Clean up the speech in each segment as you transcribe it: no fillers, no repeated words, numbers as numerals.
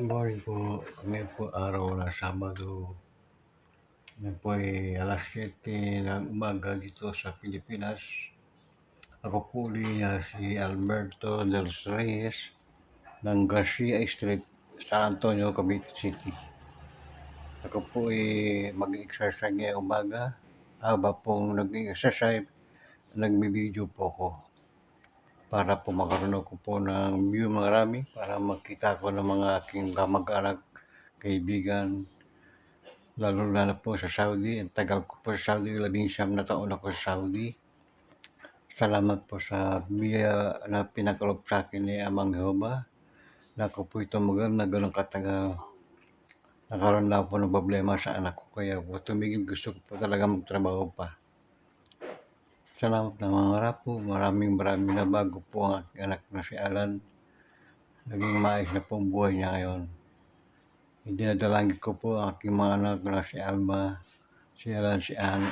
Morning po. Ngayon po araw ng Sabado. Ngayon po ay alas 7 ng umaga dito sa Pilipinas. Ako po niya si Alberto Del Reyes ng Garcia Street, San Antonio, Cavite City. Ako po ay mag-exercise ngayong umaga. Haba pong nag-exercise, nagbibideo po ako para po magkaroon ko po ng view marami, para makita ko ng mga aking kamag-anak, kaibigan, lalo po sa Saudi. Ang tagal ko po sa Saudi, 19 na taon ako sa Saudi. Salamat po sa biya na pinakalob sa akin ni Amang Jehovah na ako po tumagal na ganun katagal. Nakaroon na po ng problema sa anak ko, kaya po tumigil, gusto ko po talaga magtrabaho pa. Salamat na mga rapo, maraming na bago po ang aking anak na si Alan. Naging maayos na po ang buhay niya ngayon. Dinadalangin ko po ang aking mga anak na si Alma, si Alan, si Anne,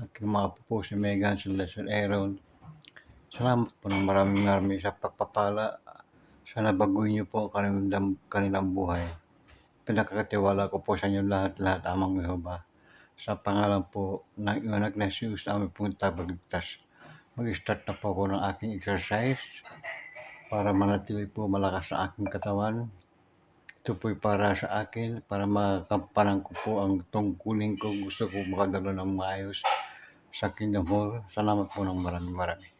aking mga po si Megan, si Leslie Aaron. Salamat po ng maraming sa pagpapala. Sana baguhin niyo po ang kanilang buhay. Pinakakatiwala ko po sa inyo lahat, Amang Jehovah. Sa pangalan po ng iyong anak na si Jesus, aming pong tagapagligtas. Mag-start na po ako ng aking exercise para manatili po malakas sa aking katawan. Ito po'y para sa akin, para makampanan ko po ang tungkulin ko. Gusto ko makadala ng maayos sa Kingdom Hall. Salamat po ng marami.